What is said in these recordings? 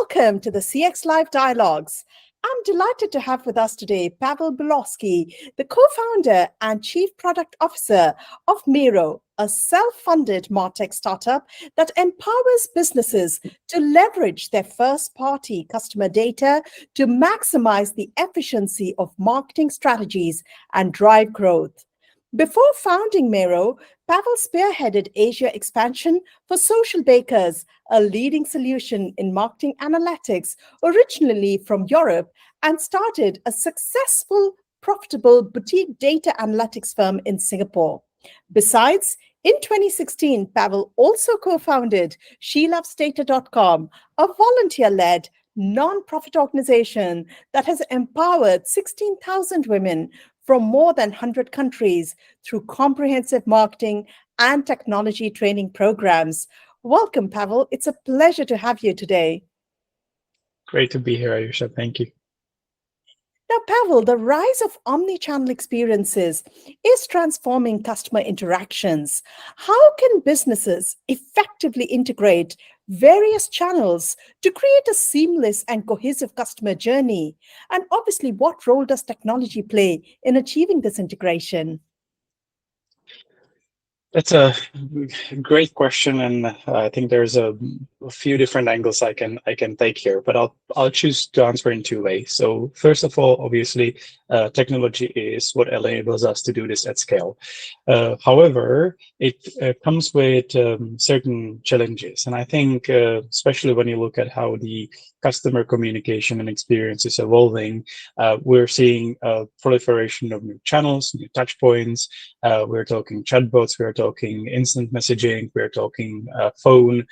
Welcome to the CX Live Dialogues. I'm delighted to have with us today Pavel Bulowski, the co-founder and chief product officer of Meiro, a self-funded MarTech startup that empowers businesses to leverage their first-party customer data to maximize the efficiency of marketing strategies and drive growth. Before founding Meiro, Pavel spearheaded Asia expansion for Social Bakers, a leading solution in marketing analytics originally from Europe, and started a successful, profitable boutique data analytics firm in Singapore. Besides, in 2016, Pavel also co-founded SheLovesData.com, a volunteer-led non-profit organization that has empowered 16,000 women from more than 100 countries through comprehensive marketing and technology training programs. Welcome, Pavel. It's a pleasure to have you today. Great to be here, Ayusha. Thank you. Now, Pavel, the rise of omni-channel experiences is transforming customer interactions. How can businesses effectively integrate various channels to create a seamless and cohesive customer journey? And obviously, what role does technology play in achieving this integration? That's a great question, and I think there's a few different angles I can take here, but I'll choose to answer in two ways. So first of all, obviously, technology is what enables us to do this at scale. However, it comes with certain challenges, and I think especially when you look at how the customer communication and experience is evolving, we're seeing a proliferation of new channels, new touch points. We're talking chatbots, we're talking instant messaging, we're talking phone,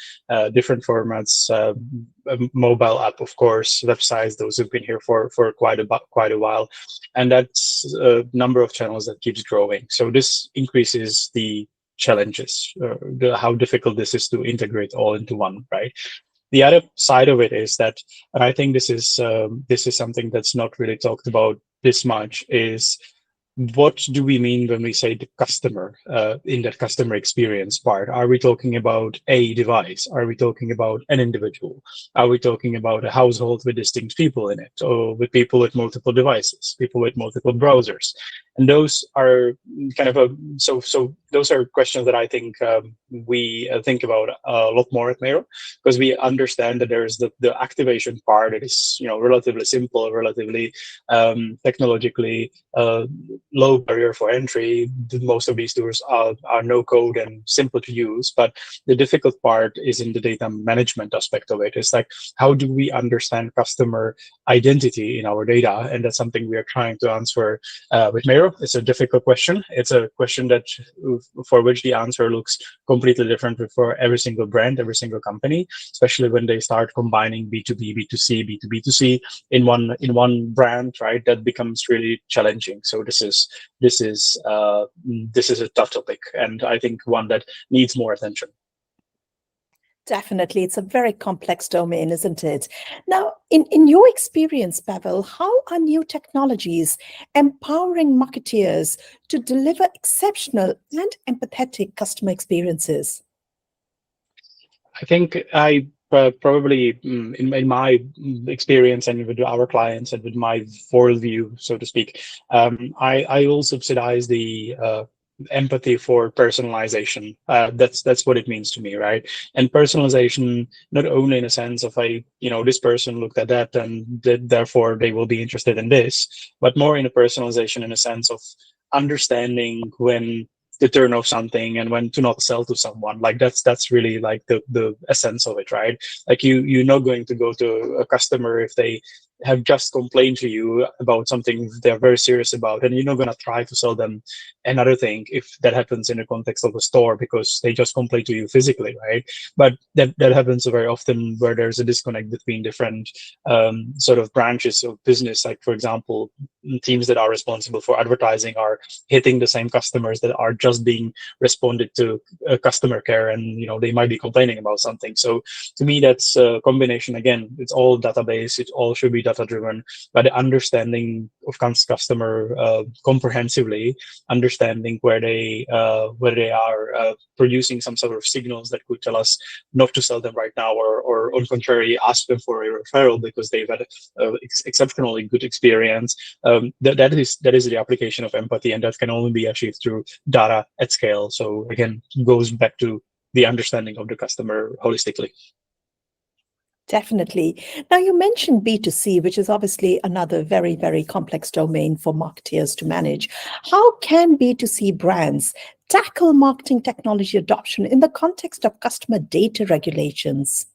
different formats, mobile app, of course, websites. Those have been here for quite a while, and that's a number of channels that keeps growing. So this increases the challenges, how difficult this is to integrate all into one, right? The other side of it is that, and I think this is something that's not really talked about this much, is what do we mean when we say the customer in that customer experience part? Are we talking about a device? Are we talking about an individual? Are we talking about a household with distinct people in it, or with people with multiple devices, people with multiple browsers? And those are kind of so those are questions that I think we think about a lot more at Meiro, because we understand that there's the activation part. It is relatively simple, relatively technologically low barrier for entry. Most of these tools are no code and simple to use, but the difficult part is in the data management aspect of it. It's like, how do we understand customer identity in our data? And that's something we are trying to answer with Meiro. It's a difficult question. It's a question that for which the answer looks completely different for every single brand, every single company, especially when they start combining B2B, B2C, B2B2C in one brand, right? That becomes really challenging. So this is a tough topic, and I think one that needs more attention. Definitely. It's a very complex domain, isn't it? Now, in your experience, Pavel, how are new technologies empowering marketeers to deliver exceptional and empathetic customer experiences? I think I probably, in my experience and with our clients and with my worldview, so to speak, I will subsidize the empathy for personalization. That's what it means to me, right? And personalization, not only in a sense of this person looked at that and therefore they will be interested in this, but more in a personalization in a sense of understanding when to turn off something and when to not sell to someone. Like that's really like the essence of it, right? Like you're not going to go to a customer if they have just complained to you about something they're very serious about, and you're not going to try to sell them another thing if that happens in the context of a store because they just complain to you physically, right? But that happens very often where there's a disconnect between different sort of branches of business. Like, for example, teams that are responsible for advertising are hitting the same customers that are just being responded to customer care, and they might be complaining about something. So to me, that's a combination. Again, it's all database, it all should be data driven, but the understanding of customer comprehensively, understanding where they are producing some sort of signals that could tell us not to sell them right now, or on contrary, ask them for a referral because they've had exceptionally good experience. That is the application of empathy, and that can only be achieved through data at scale. So again, goes back to the understanding of the customer holistically. Definitely. Now, you mentioned B2C, which is obviously another very, very complex domain for marketeers to manage. How can B2C brands tackle marketing technology adoption in the context of customer data regulations?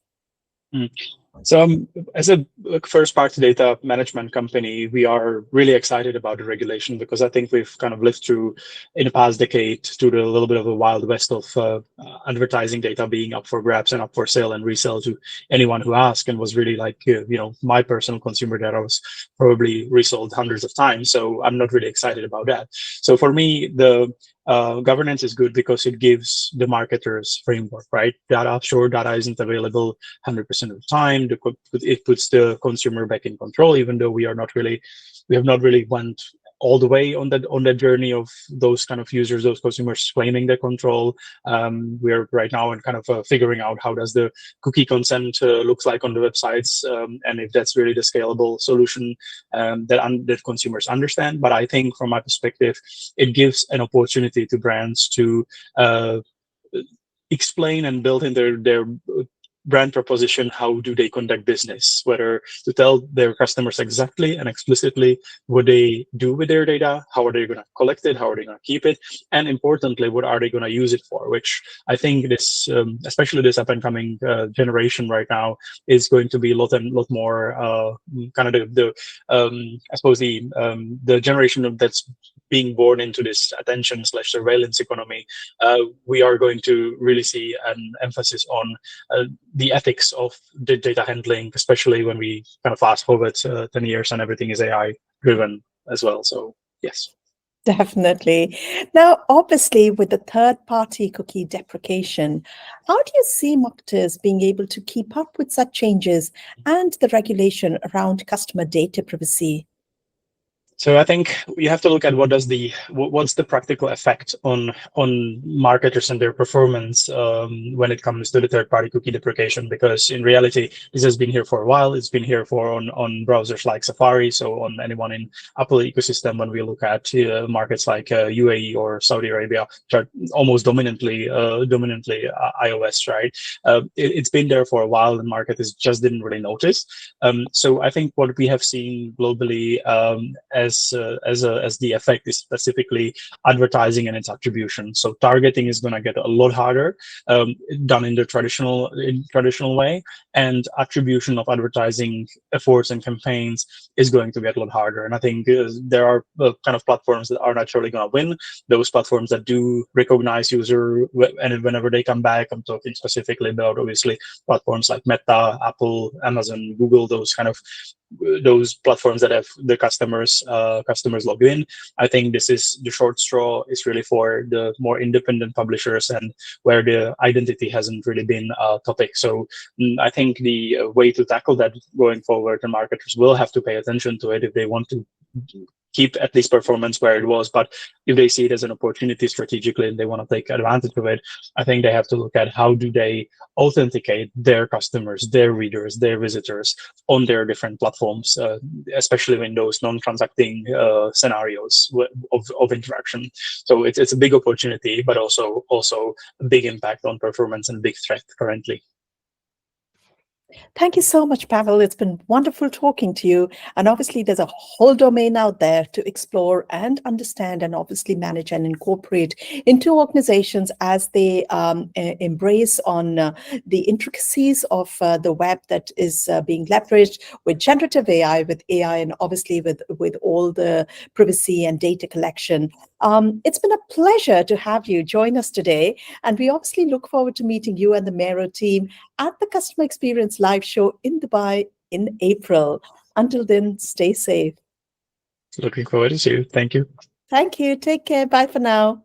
So as a first-party data management company, we are really excited about the regulation, because I think we've kind of lived through, in the past decade, to the little bit of a wild west of advertising data being up for grabs and up for sale and resell to anyone who asked, and was really like, my personal consumer data was probably resold hundreds of times. So I'm not really excited about that. So for me, the governance is good because it gives the marketers framework, right? Data isn't available 100% of the time. It puts the consumer back in control, even though we have not really went all the way on that journey of those kind of users, those consumers claiming their control. We're right now in kind of figuring out how does the cookie consent looks like on the websites, and if that's really the scalable solution that consumers understand. But I think from my perspective, it gives an opportunity to brands to explain and build in their brand proposition, how do they conduct business, whether to tell their customers exactly and explicitly what they do with their data, how are they going to collect it, how are they going to keep it, and importantly, what are they going to use it for, which I think this, especially this up and coming generation right now, is going to be a lot more kind of I suppose the generation that's being born into this attention/surveillance economy. We are going to really see an emphasis on the ethics of the data handling, especially when we kind of fast forward 10 years and everything is AI driven as well. So yes. Definitely. Now, obviously, with the third-party cookie deprecation, how do you see marketers being able to keep up with such changes and the regulation around customer data privacy? So I think you have to look at what's the practical effect on marketers and their performance when it comes to the third-party cookie deprecation, because in reality this has been here for a while. It's been here for on browsers like Safari, so on anyone in Apple ecosystem. When we look at markets like UAE or Saudi Arabia, which are almost dominantly iOS, right? It's been there for a while, and marketers just didn't really notice. So I think what we have seen globally as the effect is specifically advertising and its attribution. So targeting is going to get a lot harder, done in the traditional way, and attribution of advertising efforts and campaigns is going to get a lot harder. And I think there are kind of platforms that are naturally going to win. Those platforms that do recognize user, and whenever they come back, I'm talking specifically about obviously platforms like Meta, Apple, Amazon, Google, those platforms that have the customers log in. I think this is the short straw is really for the more independent publishers, and where the identity hasn't really been a topic. So I think the way to tackle that going forward, the marketers will have to pay attention to it if they want to keep at least performance where it was. But if they see it as an opportunity strategically and they want to take advantage of it, I think they have to look at how do they authenticate their customers, their readers, their visitors on their different platforms, especially in those non-transacting scenarios of interaction. So it's a big opportunity, but also a big impact on performance and big threat currently. Thank you so much, Pavel. It's been wonderful talking to you. And obviously, there's a whole domain out there to explore and understand, and obviously manage and incorporate into organizations as they embrace on the intricacies of the web that is being leveraged with generative AI, and obviously with all the privacy and data collection. It's been a pleasure to have you join us today. And we obviously look forward to meeting you and the Meiro team at the Customer Experience Live Show in Dubai in April. Until then, stay safe. Looking forward to see you. Thank you. Thank you. Take care. Bye for now.